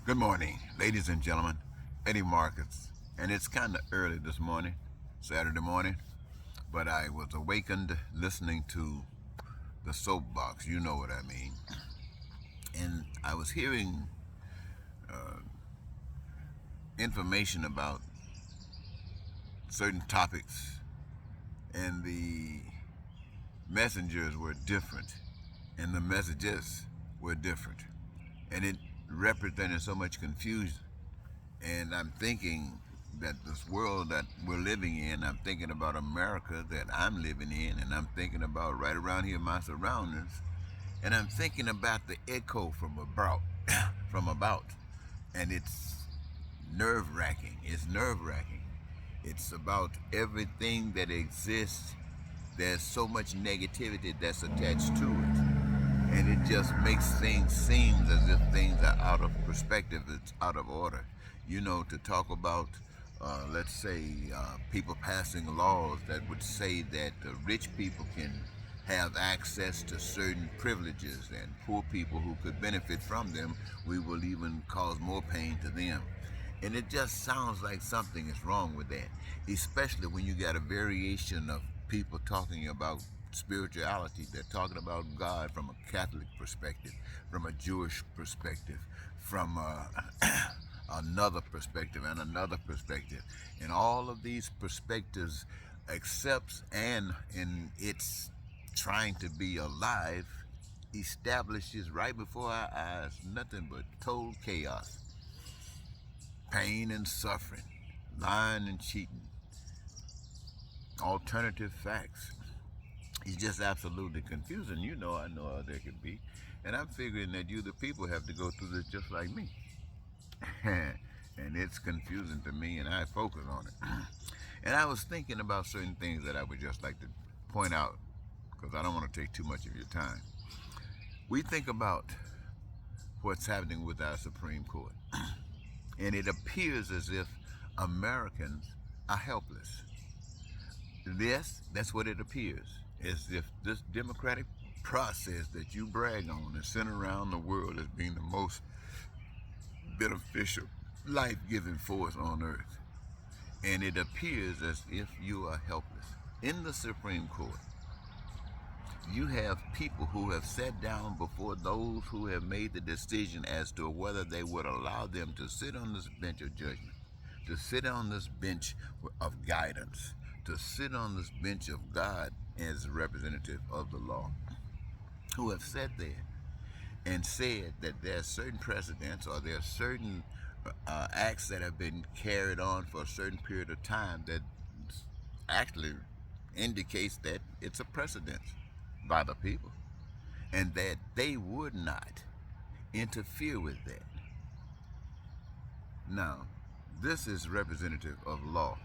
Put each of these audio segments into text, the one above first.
Good morning, ladies and gentlemen. Eddie Marcus, and it's kind of early this morning, Saturday morning, but I was awakened listening to the soapbox. You know what I mean. And I was hearing information about certain topics, and the messengers were different, and the messages were different, and it represented so much confusion. And I'm thinking that this world that we're living in, I'm thinking about America that I'm living in, and I'm thinking about right around here my surroundings, and I'm thinking about the echo from about, from about, and it's nerve-wracking. It's nerve-wracking. It's about everything that exists. There's so much negativity that's attached to it, and it just makes things seem as if things are out of perspective. It's out of order. To talk about, let's say, people passing laws that would say that rich people can have access to certain privileges and poor people who could benefit from them, we will even cause more pain to them. And it just sounds like something is wrong with that, especially when you got a variation of people talking about spirituality. They're talking about God from a Catholic perspective, from a Jewish perspective, from another perspective and another perspective. And all of these perspectives accepts and in its trying to be alive establishes right before our eyes nothing but total chaos, pain and suffering, lying and cheating, alternative facts. It's just absolutely confusing. I know how there could be. And I'm figuring that you, the people, have to go through this just like me. And it's confusing to me, and I focus on it. And I was thinking about certain things that I would just like to point out because I don't want to take too much of your time. We think about what's happening with our Supreme Court, and it appears as if Americans are helpless. Yes, that's what it appears, as if this democratic process that you brag on is sent around the world as being the most beneficial, life-giving force on earth. And it appears as if you are helpless. In the Supreme Court, you have people who have sat down before those who have made the decision as to whether they would allow them to sit on this bench of judgment, to sit on this bench of guidance, to sit on this bench of God as a representative of the law, who have sat there and said that there are certain precedents or there are certain acts that have been carried on for a certain period of time that actually indicates that it's a precedent by the people and that they would not interfere with that. Now, this is representative of law,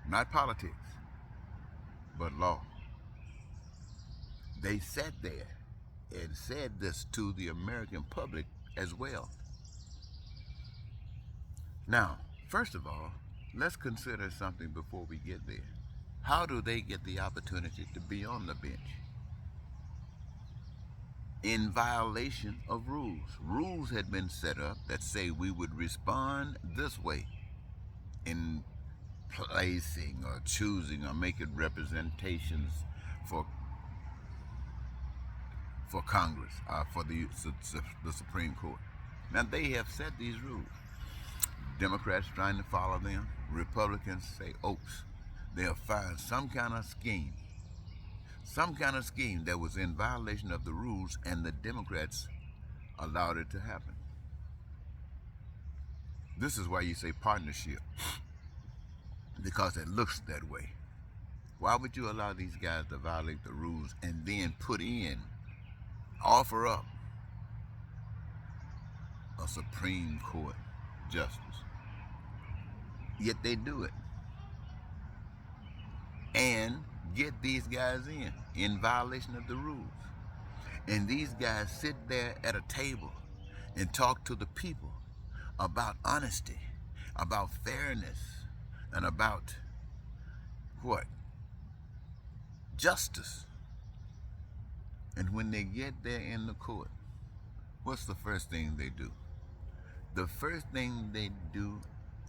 not politics, but law. They sat there and said this to the American public as well. Now, first of all, let's consider something before we get there. How do they get the opportunity to be on the bench? In violation of rules. Rules had been set up that say we would respond this way in placing or choosing or making representations for Congress, for the Supreme Court. Now they have set these rules. Democrats trying to follow them. Republicans say, oops, they'll find some kind of scheme that was in violation of the rules, and the Democrats allowed it to happen. This is why you say partnership, because it looks that way. Why would you allow these guys to violate the rules and then offer up a Supreme Court justice? Yet they do it and get these guys in violation of the rules. And these guys sit there at a table and talk to the people about honesty, about fairness, and about what? Justice. And when they get there in the court, what's the first thing they do? The first thing they do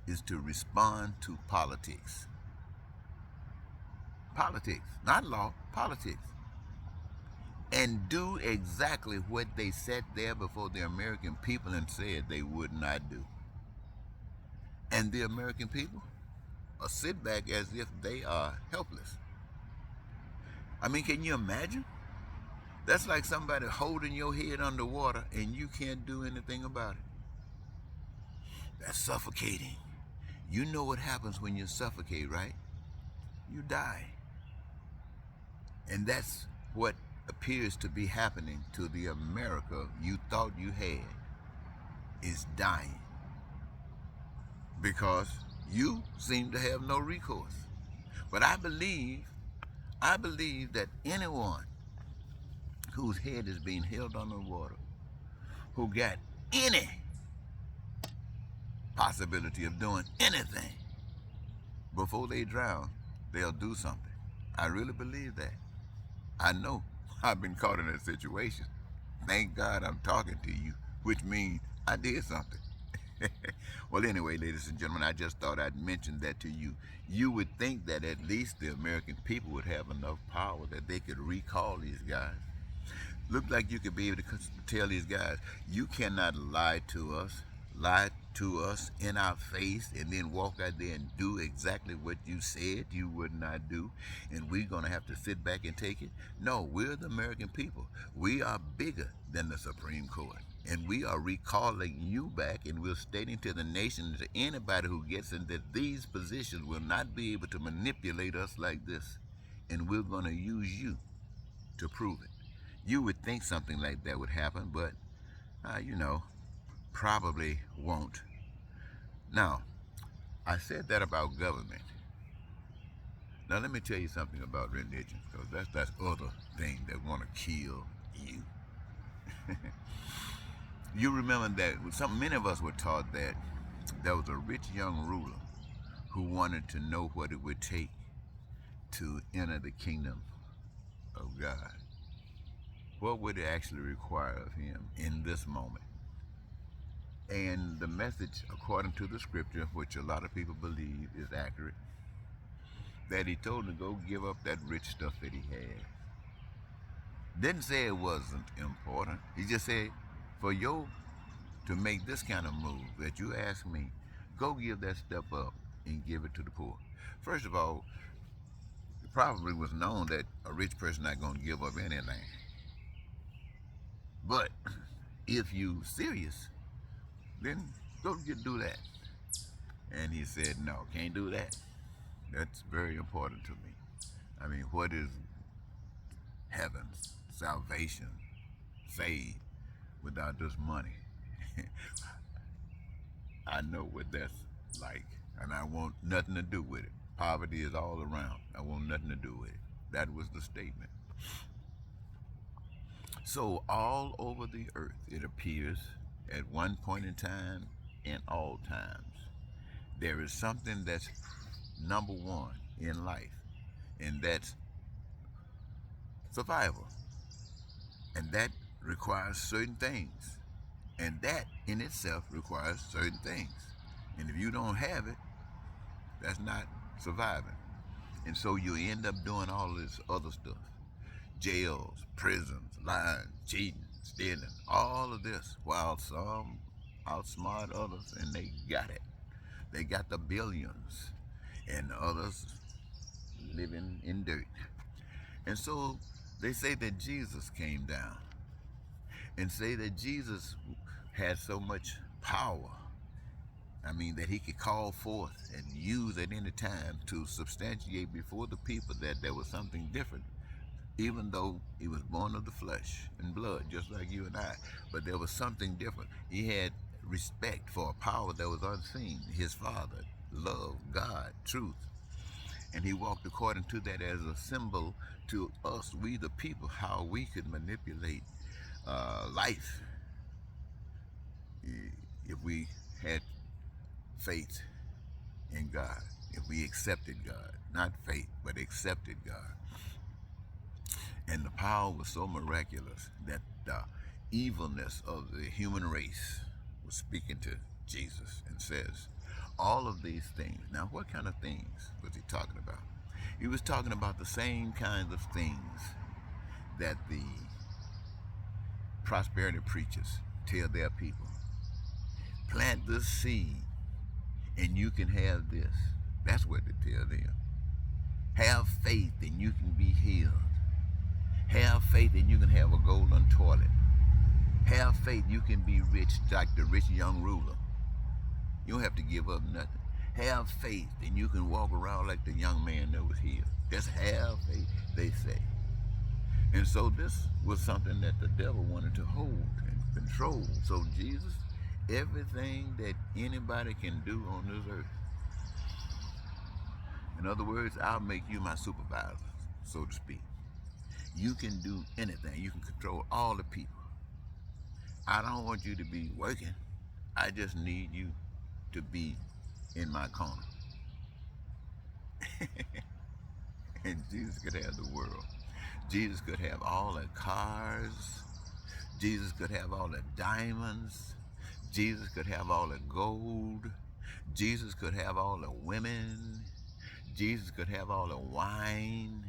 is to respond to politics. Politics, not law, politics. And do exactly what they sat there before the American people and said they would not do. And the American people sit back as if they are helpless. I mean, can you imagine? That's like somebody holding your head underwater and you can't do anything about it. That's suffocating. You know what happens when you suffocate, right? You die. And that's what appears to be happening to the America you thought you had, is dying. Because you seem to have no recourse. But I believe that anyone whose head is being held under water, who got any possibility of doing anything before they drown, they'll do something. I really believe that. I know I've been caught in that situation. Thank God I'm talking to you, which means I did something. Well, anyway, ladies and gentlemen, I just thought I'd mention that to you. You would think that at least the American people would have enough power that they could recall these guys. Look like you could be able to tell these guys, you cannot lie to us in our face, and then walk out there and do exactly what you said you would not do, and we're going to have to sit back and take it. No, we're the American people. We are bigger than the Supreme Court, and we are recalling you back, and we're stating to the nation, to anybody who gets in, that these positions will not be able to manipulate us like this, and we're going to use you to prove it. You would think something like that would happen, but, probably won't. Now, I said that about government. Now, let me tell you something about religion, because that's other thing that want to kill you. You remember that many of us were taught that there was a rich young ruler who wanted to know what it would take to enter the kingdom of God. What would it actually require of him in this moment? And the message, according to the scripture, which a lot of people believe is accurate, that he told him to go give up that rich stuff that he had. Didn't say it wasn't important. He just said, for you to make this kind of move that you ask me, go give that stuff up and give it to the poor. First of all, it probably was known that a rich person not going to give up anything. But if you serious, then go do that. And he said, no, can't do that. That's very important to me. I mean, what is heaven, salvation, saved without this money? I know what that's like, and I want nothing to do with it. Poverty is all around. I want nothing to do with it. That was the statement. So all over the earth, it appears, at one point in time, in all times, there is something that's number one in life, and that's survival. And that requires certain things. And that in itself requires certain things. And if you don't have it, that's not surviving. And so you end up doing all this other stuff. Jails, prisons, lying, cheating, stealing, all of this, while some outsmart others and they got it. They got the billions, and others living in dirt. And so they say that Jesus came down, and say that Jesus had so much power. I mean, that he could call forth and use at any time to substantiate before the people that there was something different, even though he was born of the flesh and blood, just like you and I. But there was something different. He had respect for a power that was unseen, his Father, love, God, truth. And he walked according to that as a symbol to us, we the people, how we could manipulate life if we had faith in God, if we accepted God, not faith, but accepted God. And the power was so miraculous that evilness of the human race was speaking to Jesus and says, all of these things. Now, what kind of things was he talking about? He was talking about the same kinds of things that the prosperity preachers tell their people. Plant this seed and you can have this. That's what they tell them. Have faith and you can be healed. Have faith and you can have a golden toilet. Have faith you can be rich like the rich young ruler. You don't have to give up nothing. Have faith and you can walk around like the young man that was healed. Just have faith, they say. And so this was something that the devil wanted to hold and control. So Jesus, everything that anybody can do on this earth. In other words, I'll make you my supervisor, so to speak. You can do anything. You can control all the people. I don't want you to be working. I just need you to be in my corner. And Jesus could have the world. Jesus could have all the cars. Jesus could have all the diamonds. Jesus could have all the gold. Jesus could have all the women. Jesus could have all the wine.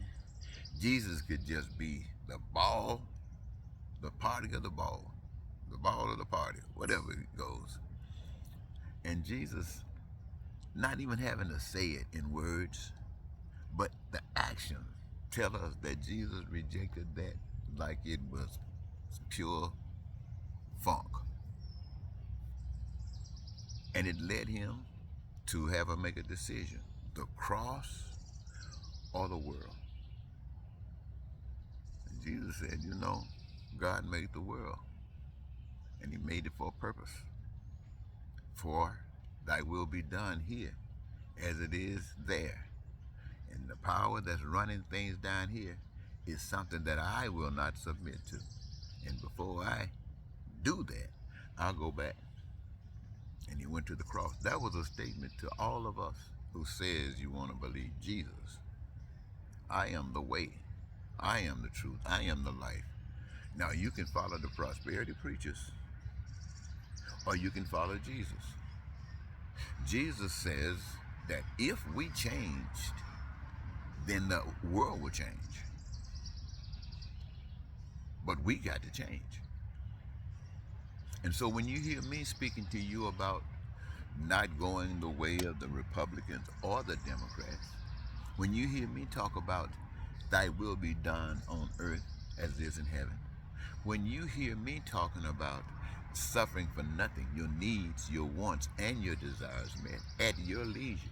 Jesus could just be the ball, the party of the ball of the party, whatever it goes. And Jesus, not even having to say it in words, but the action tell us that Jesus rejected that like it was pure funk. And it led him to have to make a decision, the cross or the world. And Jesus said, you know, God made the world, and he made it for a purpose. For thy will be done here as it is there. And the power that's running things down here is something that I will not submit to. And before I do that, I'll go back. And he went to the cross. That was a statement to all of us who says you want to believe Jesus. I am the way. I am the truth. I am the life. Now you can follow the prosperity preachers, or you can follow Jesus. Jesus says that if we changed, then the world will change. But we got to change. And so when you hear me speaking to you about not going the way of the Republicans or the Democrats, when you hear me talk about thy will be done on earth as it is in heaven, when you hear me talking about suffering for nothing, your needs, your wants, and your desires met at your leisure,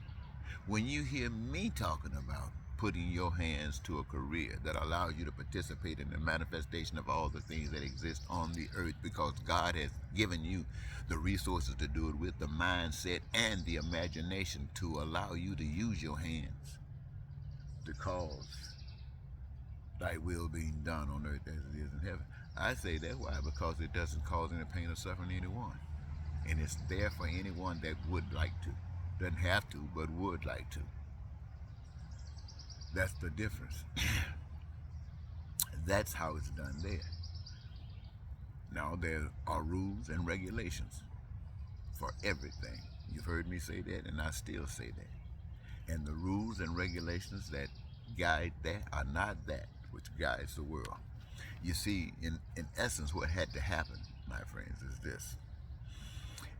when you hear me talking about putting your hands to a career that allows you to participate in the manifestation of all the things that exist on the earth, because God has given you the resources to do it with, the mindset and the imagination to allow you to use your hands to cause thy will being done on earth as it is in heaven. I say that why? Because it doesn't cause any pain or suffering to anyone. And it's there for anyone that would like to. Doesn't have to, but would like to. That's the difference. That's how it's done there. Now there are rules and regulations for everything. You've heard me say that, and I still say that. And the rules and regulations that guide that are not that which guides the world. You see, in essence, what had to happen, my friends, is this,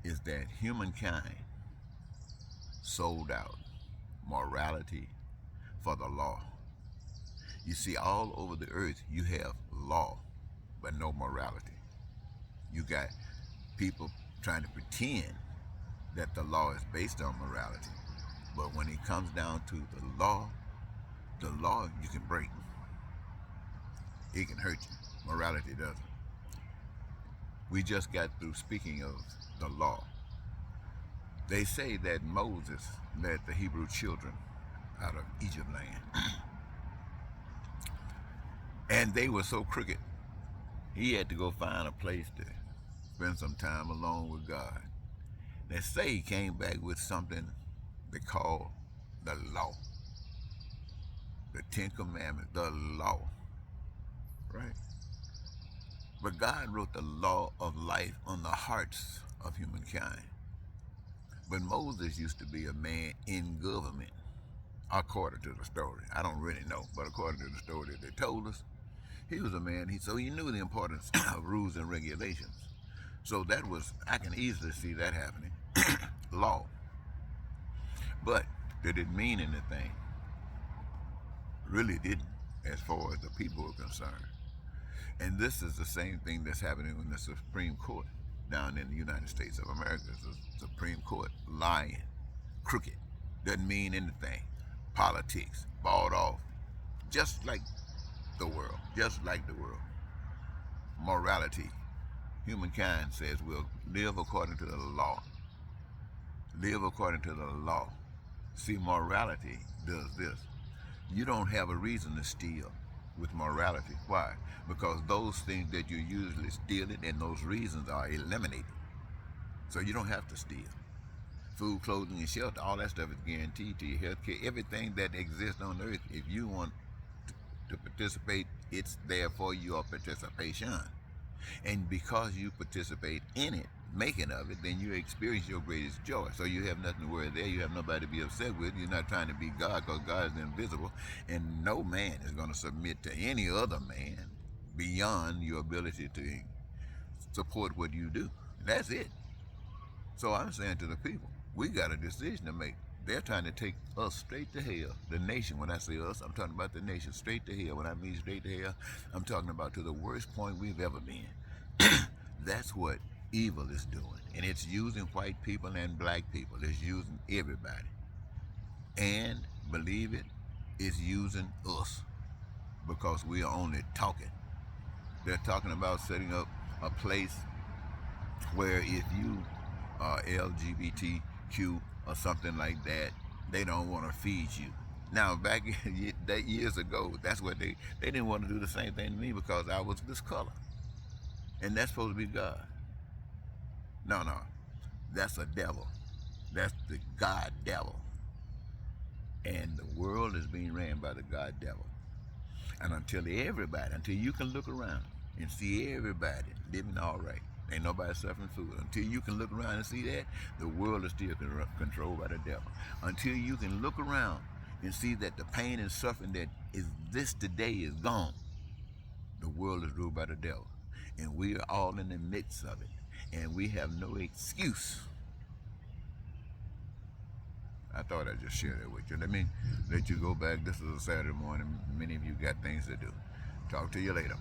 is that humankind sold out morality for the law. You see, all over the earth, you have law, but no morality. You got people trying to pretend that the law is based on morality. But when it comes down to the law you can break. It can hurt you. Morality doesn't. We just got through speaking of the law. They say that Moses led the Hebrew children out of Egypt land. And they were so crooked, he had to go find a place to spend some time alone with God. They say he came back with something they call the law. The Ten Commandments, the law, right? But God wrote the law of life on the hearts of humankind. But Moses used to be a man in government, according to the story. I don't really know, but according to the story that they told us, he was a man, so he knew the importance of rules and regulations. So that was, I can easily see that happening. Law. But did it mean anything? Really didn't, as far as the people were concerned. And this is the same thing that's happening in the Supreme Court down in the United States of America. The Supreme Court lying, crooked, doesn't mean anything. Politics, bought off, just like the world, just like the world. Morality. Humankind says we'll live according to the law. Live according to the law. See, morality does this. You don't have a reason to steal with morality. Why? Because those things that you're usually stealing and those reasons are eliminated. So you don't have to steal. Food, clothing, and shelter, all that stuff is guaranteed to you. Healthcare, everything that exists on earth, if you want to participate, it's there for your participation. And because you participate in it, making of it, then you experience your greatest joy. So you have nothing to worry there. You have nobody to be upset with. You're not trying to be God, because God is invisible, and no man is going to submit to any other man beyond your ability to support what you do. That's it. So I'm saying to the people, we got a decision to make. They're trying to take us straight to hell. The nation, when I say us, I'm talking about the nation, straight to hell. When I mean straight to hell, I'm talking about to the worst point we've ever been. That's what evil is doing. And it's using white people and black people. It's using everybody. And, believe it, it's using us, because we are only talking. They're talking about setting up a place where if you are LGBTQ or something like that, they don't want to feed you. Now, back years ago, that's what they didn't want to do the same thing to me, because I was this color. And that's supposed to be God. No, that's a devil. That's the God devil. And the world is being ran by the God devil. And until you can look around and see everybody living all right, ain't nobody suffering food. Until you can look around and see that, the world is still controlled by the devil. Until you can look around and see that the pain and suffering that is this today is gone, the world is ruled by the devil. And we are all in the midst of it. And we have no excuse. I thought I'd just share that with you. Let me let you go back. This is a Saturday morning. Many of you got things to do. Talk to you later.